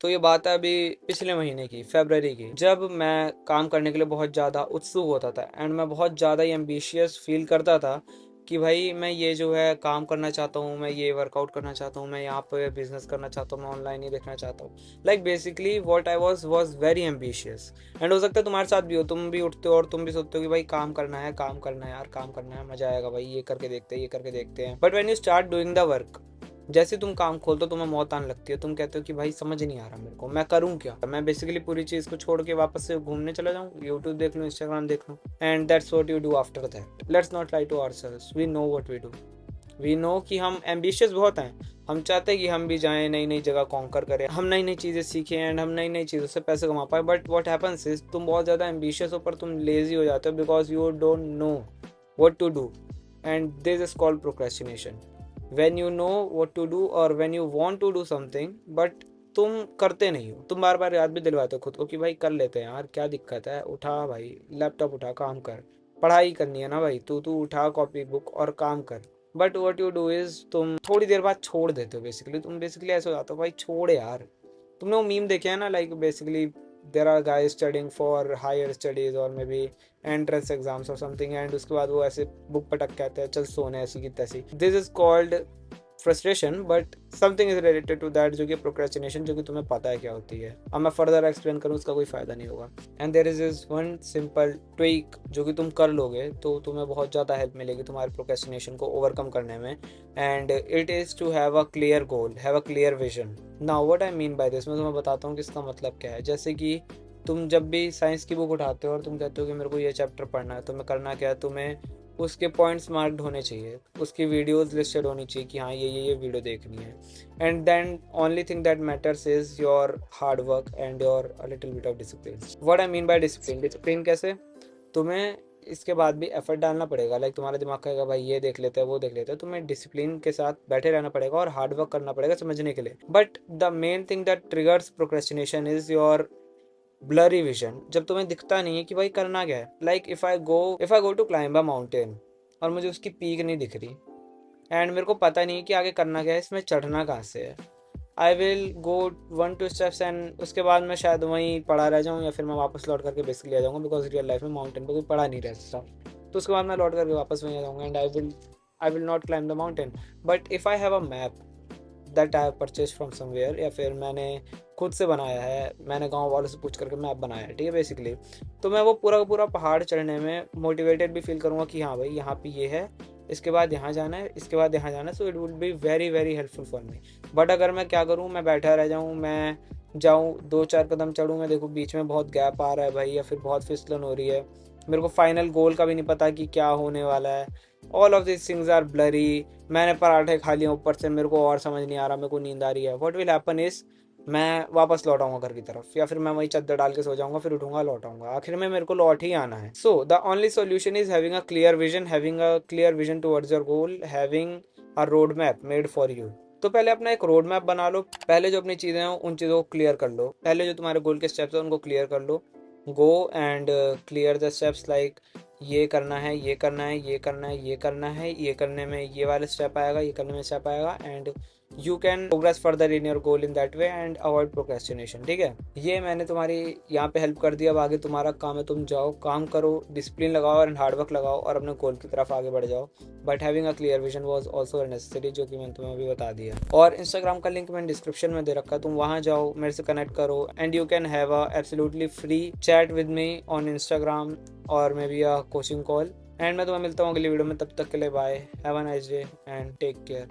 तो ये बात है अभी पिछले महीने की, फरवरी की, जब मैं काम करने के लिए बहुत ज़्यादा उत्सुक होता था एंड मैं बहुत ज़्यादा ही एम्बिशियस फील करता था कि भाई मैं ये जो है काम करना चाहता हूँ, मैं ये वर्कआउट करना चाहता हूँ, मैं यहाँ पे बिजनेस करना चाहता हूँ, मैं ऑनलाइन ही देखना चाहता हूँ। Like basically what I was very ambitious. And हो सकता है तुम्हारे साथ भी हो, तुम भी उठते हो और तुम भी सोचते हो कि भाई काम करना है, काम करना है यार, काम करना है, मजा आएगा भाई, ये करके देखते हैं, ये करके देखते हैं। But when you start doing the work, जैसे तुम काम खोलते हो तुम्हें मौत आने लगती है। तुम कहते हो कि भाई समझ नहीं आ रहा मेरे को, मैं करूँ क्या, मैं बेसिकली पूरी चीज़ को छोड़ के वापस से घूमने चला जाऊँ, यूट्यूब देख लूँ, इंस्टाग्राम देख लूँ। And that's what you do after that. Let's not lie to ourselves, we know what we do. We know कि हम एम्बिशियस बहुत हैं, हम चाहते हैं कि हम भी जाएं, नई नई जगह कॉन्कर करें, हम नई नई चीज़ें सीखें एंड हम नई नई चीज़ों से पैसे कमा पाए। बट व्हाट हैपेंस इज तुम बहुत ज़्यादा एम्बिशियस हो पर तुम लेजी हो जाते हो because you don't know what to do. And this is called procrastination. when you know what to do or when you want to do something but तुम करते नहीं हो। तुम बार बार याद भी दिलवाते हो खुद को कि भाई कर लेते हैं यार, क्या दिक्कत है, उठा भाई लैपटॉप, उठा काम कर, पढ़ाई करनी है ना भाई, तू तू उठा कॉपी बुक और काम कर। But what you do is तुम थोड़ी देर बाद छोड़ देते हो। बेसिकली तुम बेसिकली ऐसे हो जाते हो भाई छोड़ यार। तुमने वो मीम देखे है ना, like basically there are guys studying for higher studies और मे बी एंट्रेंस एग्जाम्स और समथिंग, एंड उसके बाद वो ऐसे बुक पटक कहते हैं चल सोने ऐसी की तैसी। This is called frustration but something is related to that, जो कि प्रोक्रेस्टिनेशन, जो कि तुम्हें पता है क्या होती है। अब मैं फर्दर एक्सप्लेन करूँ उसका कोई फायदा नहीं होगा। And there is is one simple tweak जो कि तुम कर लोगे तो तुम्हें बहुत ज़्यादा हेल्प मिलेगी तुम्हारे प्रोक्रेस्टिनेशन को ओवरकम करने में। And it is to have a clear goal, have a clear vision. Now what I mean by this, मैं तुम्हें बताता हूँ कि इसका मतलब क्या है। जैसे कि तुम जब भी साइंस की बुक उठाते हो और तुम कहते हो कि मेरे को ये चैप्टर पढ़ना है, तुम्हें करना क्या है, तुम्हें उसके पॉइंट्स मार्क्ड होने चाहिए, उसकी वीडियोस लिस्टेड होनी चाहिए कि हाँ ये वीडियो देखनी है। And then only thing that matters is your hard work and your little bit of discipline. What I mean by discipline, discipline कैसे, तुम्हें इसके बाद भी एफर्ट डालना पड़ेगा। लाइक तुम्हारा दिमाग कहेगा भाई ये देख लेते हैं, वो देख लेते हैं, तुम्हें डिसिप्लिन के साथ बैठे रहना पड़ेगा और हार्ड वर्क करना पड़ेगा समझने के लिए। But the main thing that triggers procrastination is your blurry vision. जब तुम्हें दिखता नहीं है कि भाई करना क्या है। Like if I go to climb a mountain और मुझे उसकी पीक नहीं दिख रही एंड मेरे को पता नहीं है कि आगे करना क्या है, इसमें चढ़ना कहाँ से है। I will go 1 2 steps and उसके बाद मैं शायद वहीं पड़ा रह जाऊँ या फिर मैं वापस लौट करके बेसिकली आ जाऊँगा बिकॉज रियल लाइफ में माउंटेन पर कोई पड़ा नहीं रहता। तो उसके बाद मैं लौट करके वापस वहीं आ जाऊँगा and I will not climb the mountain. But if I have a map that I have purchase from somewhere, या फिर मैंने खुद से बनाया है, मैंने गांव वालों से पूछ करके मैप बनाया है, ठीक है बेसिकली, तो मैं वो पूरा का पूरा पहाड़ चढ़ने में मोटिवेटेड भी फील करूँगा कि हाँ भाई यहाँ पे ये है, इसके बाद यहाँ जाना है, इसके बाद यहाँ जाना है। So it would be very very helpful for me. But अगर मैं क्या करूँ, मैं बैठा रह जाऊँ, मैं जाऊँ 2 4 कदम चढ़ूँ, मैं देखूँ बीच में बहुत गैप आ रहा है भाई या फिर बहुत फिसलन हो रही है, मेरे को फाइनल गोल का भी नहीं पता कि क्या होने वाला है। All of this things are blurry. मैंने पराठे खा लिए ऊपर से, मेरे को और समझ नहीं आ रहा, मेरे को नींद आ रही है। व्हाट विल हैपन इज मैं वापस लौट आऊंगा घर की तरफ, या फिर मैं वही चद्दर डाल के सो जाऊंगा, फिर उठूंगा लौट आऊंगा, आखिर में मेरे को लौट ही आना है। So the only solution is having a clear vision, having a clear vision towards your goal, having a road map made for you. तो पहले अपना एक रोड मैप बना लो, पहले जो अपनी चीज़ें हैं उन चीज़ों को क्लियर कर लो, पहले जो तुम्हारे गोल के स्टेप्स हैं उनको क्लियर कर लो। Go and clear the steps, like ये करना है, ये करना है, ये करना है, ये करना है, ये करने में ये वाला स्टेप आएगा, ये करने में स्टेप आएगा, and you can progress further in your goal in that way and avoid procrastination. ठीक है, ये मैंने तुम्हारी यहाँ पे हेल्प कर दिया। अब आगे तुम्हारा काम है, तुम जाओ काम करो, डिसिप्लिन लगाओ एंड हार्डवर्क लगाओ और अपने गोल की तरफ आगे बढ़ जाओ। But having a clear vision was also necessary, जो कि मैंने तुम्हें अभी बता दिया। और इंस्टाग्राम का लिंक मैंने डिस्क्रिप्शन में दे रखा है, तुम वहाँ जाओ, मेरे से कनेक्ट करो and you can have a absolutely free chat with me on Instagram और मे be a coaching call. And मैं तुम्हें मिलता हूँ अगली वीडियो में, तब तक के लिए bye, have a nice day and take care.